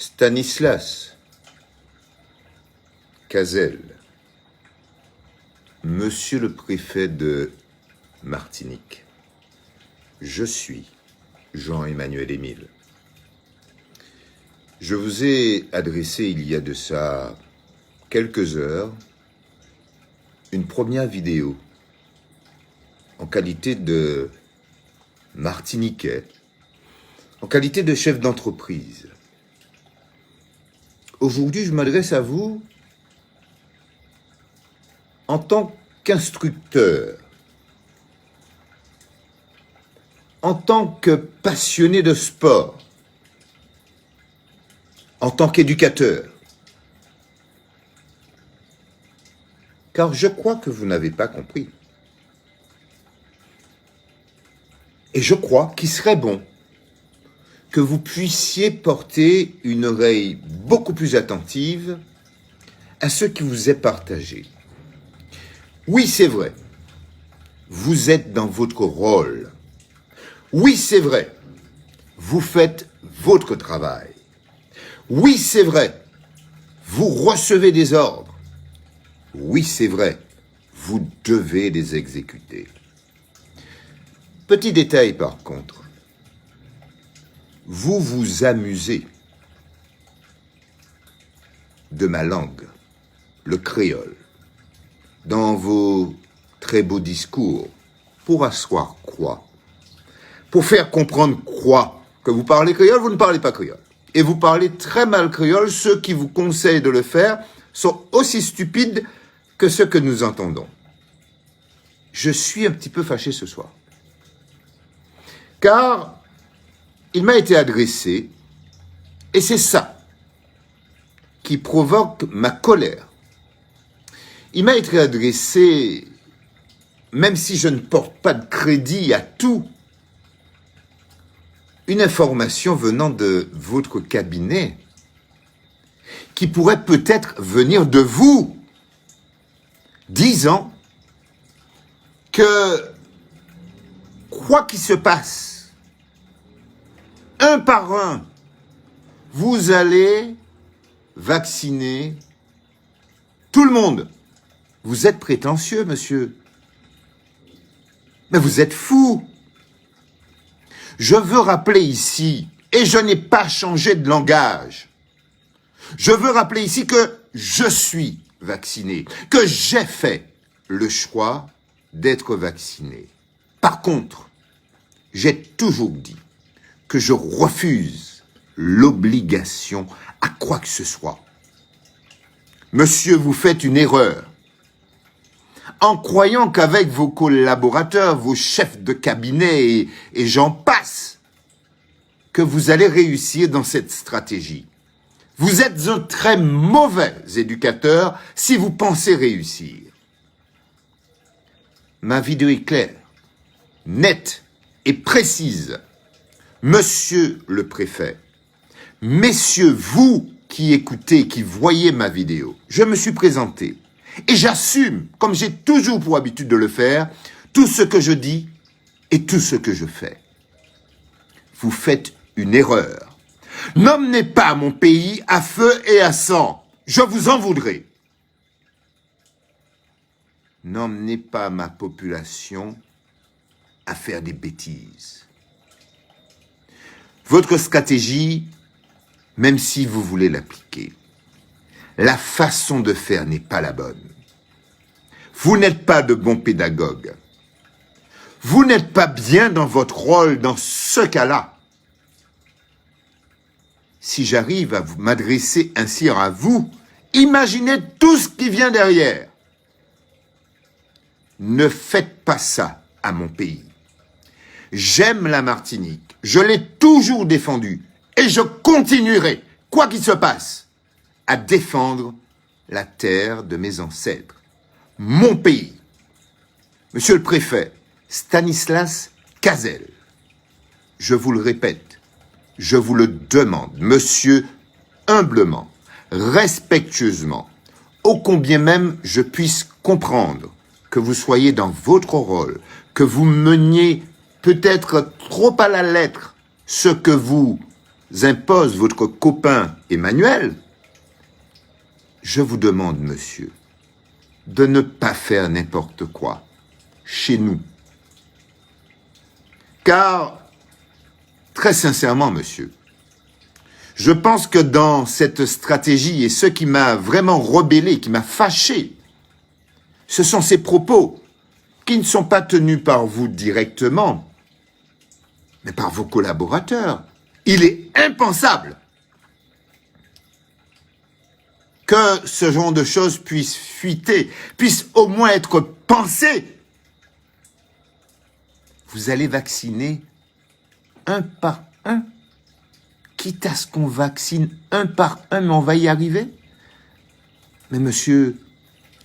Stanislas Cazel, Monsieur le préfet de Martinique, je suis Jean-Emmanuel Émile. Je vous ai adressé il y a de ça quelques heures une première vidéo en qualité de Martiniquais, en qualité de chef d'entreprise. Aujourd'hui, je m'adresse à vous en tant qu'instructeur, en tant que passionné de sport, en tant qu'éducateur. Car je crois que vous n'avez pas compris. Et je crois qu'il serait bon que vous puissiez porter une oreille beaucoup plus attentive à ce qui vous est partagé. Oui, c'est vrai, vous êtes dans votre rôle. Oui, c'est vrai, vous faites votre travail. Oui, c'est vrai, vous recevez des ordres. Oui, c'est vrai, vous devez les exécuter. Petit détail par contre, vous vous amusez de ma langue, le créole, dans vos très beaux discours, pour asseoir quoi? Pour faire comprendre quoi? Que vous parlez créole, vous ne parlez pas créole. Et vous parlez très mal créole, ceux qui vous conseillent de le faire sont aussi stupides que ceux que nous entendons. Je suis un petit peu fâché ce soir. Car il m'a été adressé, et c'est ça qui provoque ma colère. Il m'a été adressé, même si je ne porte pas de crédit à tout, une information venant de votre cabinet qui pourrait peut-être venir de vous, disant que quoi qu'il se passe, un par un, vous allez vacciner tout le monde. Vous êtes prétentieux, monsieur. Mais vous êtes fou. Je veux rappeler ici, et je n'ai pas changé de langage, je veux rappeler ici que je suis vacciné, que j'ai fait le choix d'être vacciné. Par contre, j'ai toujours dit que je refuse l'obligation à quoi que ce soit. Monsieur, vous faites une erreur en croyant qu'avec vos collaborateurs, vos chefs de cabinet et j'en passe, que vous allez réussir dans cette stratégie. Vous êtes un très mauvais éducateur si vous pensez réussir. Ma vidéo est claire, nette et précise. Monsieur le préfet, messieurs, vous qui écoutez, qui voyez ma vidéo, je me suis présenté et j'assume, comme j'ai toujours pour habitude de le faire, tout ce que je dis et tout ce que je fais. Vous faites une erreur. N'emmenez pas mon pays à feu et à sang. Je vous en voudrais. N'emmenez pas ma population à faire des bêtises. Votre stratégie, même si vous voulez l'appliquer, la façon de faire n'est pas la bonne. Vous n'êtes pas de bons pédagogues. Vous n'êtes pas bien dans votre rôle dans ce cas-là. Si j'arrive à m'adresser ainsi à vous, imaginez tout ce qui vient derrière. Ne faites pas ça à mon pays. J'aime la Martinique, je l'ai toujours défendue et je continuerai, quoi qu'il se passe, à défendre la terre de mes ancêtres, mon pays. Monsieur le préfet, Stanislas Cazel, je vous le répète, je vous le demande, monsieur, humblement, respectueusement, ô combien même je puisse comprendre que vous soyez dans votre rôle, que vous meniez peut-être trop à la lettre ce que vous impose votre copain Emmanuel, je vous demande, monsieur, de ne pas faire n'importe quoi chez nous. Car, très sincèrement, monsieur, je pense que dans cette stratégie, et ce qui m'a vraiment rebellé, qui m'a fâché, ce sont ces propos qui ne sont pas tenus par vous directement, mais par vos collaborateurs. Il est impensable que ce genre de choses puisse fuiter, puisse au moins être pensé. Vous allez vacciner un par un, quitte à ce qu'on vaccine un par un, mais on va y arriver. Mais monsieur,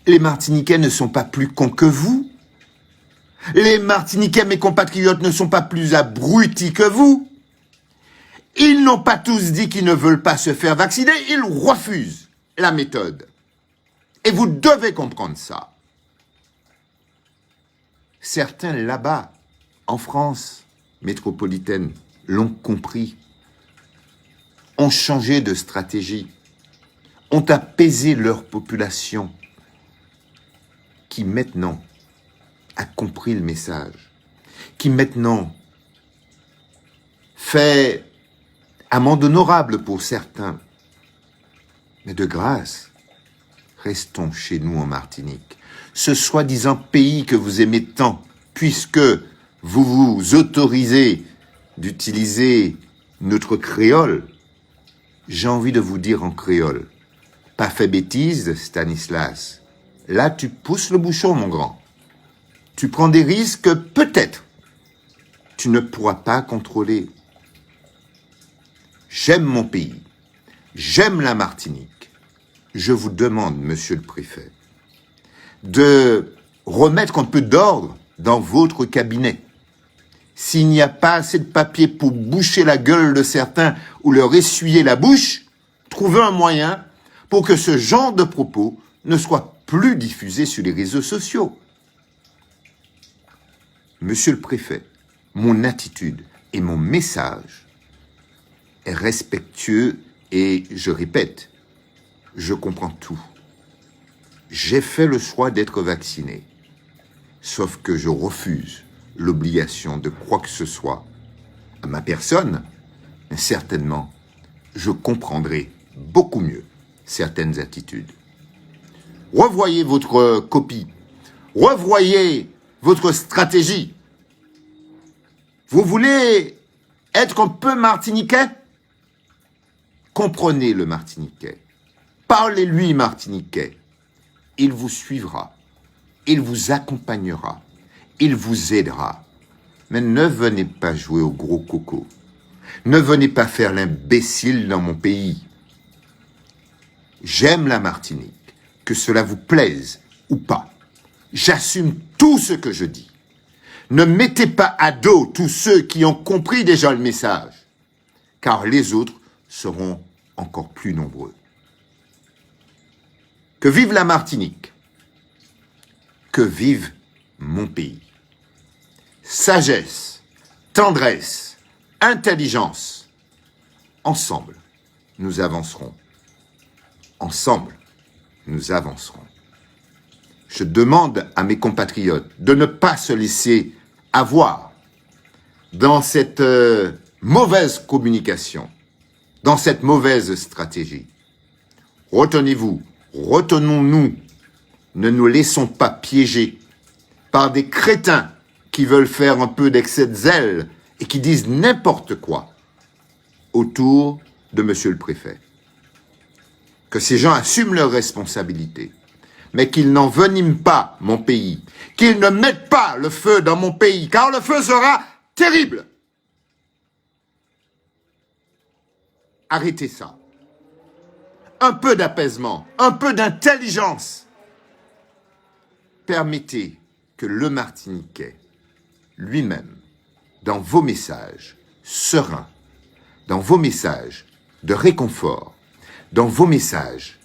les Martiniquais ne sont pas plus cons que vous. Les Martiniquais, mes compatriotes, ne sont pas plus abrutis que vous. Ils n'ont pas tous dit qu'ils ne veulent pas se faire vacciner, ils refusent la méthode. Et vous devez comprendre ça. Certains là-bas, en France métropolitaine, l'ont compris, ont changé de stratégie, ont apaisé leur population, qui maintenant a compris le message, qui maintenant fait amende honorable pour certains. Mais de grâce, restons chez nous en Martinique, ce soi-disant pays que vous aimez tant, puisque vous vous autorisez d'utiliser notre créole. J'ai envie de vous dire en créole, pas fait bêtise, Stanislas. Là, tu pousses le bouchon, mon grand. Tu prends des risques que peut-être tu ne pourras pas contrôler. J'aime mon pays, j'aime la Martinique. Je vous demande, monsieur le préfet, de remettre un peu d'ordre dans votre cabinet. S'il n'y a pas assez de papier pour boucher la gueule de certains ou leur essuyer la bouche, trouvez un moyen pour que ce genre de propos ne soit plus diffusé sur les réseaux sociaux. Monsieur le préfet, mon attitude et mon message est respectueux et, je répète, je comprends tout. J'ai fait le choix d'être vacciné, sauf que je refuse l'obligation de quoi que ce soit à ma personne, mais certainement, je comprendrai beaucoup mieux certaines attitudes. Revoyez votre copie, revoyez votre stratégie. Vous voulez être un peu martiniquais? Comprenez le martiniquais. Parlez-lui martiniquais. Il vous suivra. Il vous accompagnera. Il vous aidera. Mais ne venez pas jouer au gros coco. Ne venez pas faire l'imbécile dans mon pays. J'aime la Martinique, que cela vous plaise ou pas. J'assume tout ce que je dis. Ne mettez pas à dos tous ceux qui ont compris déjà le message, car les autres seront encore plus nombreux. Que vive la Martinique, que vive mon pays. Sagesse, tendresse, intelligence. Ensemble, nous avancerons. Ensemble, nous avancerons. Je demande à mes compatriotes de ne pas se laisser avoir dans cette mauvaise communication, dans cette mauvaise stratégie. Retenez-vous, retenons-nous, ne nous laissons pas piéger par des crétins qui veulent faire un peu d'excès de zèle et qui disent n'importe quoi autour de monsieur le préfet. Que ces gens assument leurs responsabilités, mais qu'ils n'enveniment pas mon pays, qu'ils ne mettent pas le feu dans mon pays, car le feu sera terrible. Arrêtez ça. Un peu d'apaisement, un peu d'intelligence. Permettez que le Martiniquais, lui-même, dans vos messages sereins, dans vos messages de réconfort, dans vos messages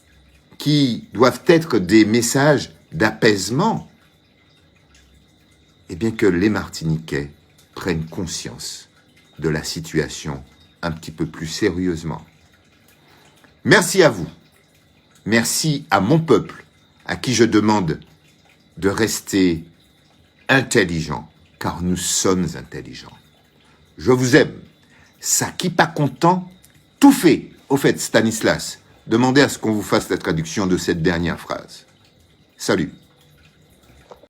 qui doivent être des messages d'apaisement, eh bien que les Martiniquais prennent conscience de la situation un petit peu plus sérieusement. Merci à vous. Merci à mon peuple, à qui je demande de rester intelligent, car nous sommes intelligents. Je vous aime. Ça qui pas content, tout fait. Au fait, Stanislas, demandez à ce qu'on vous fasse la traduction de cette dernière phrase. Salut.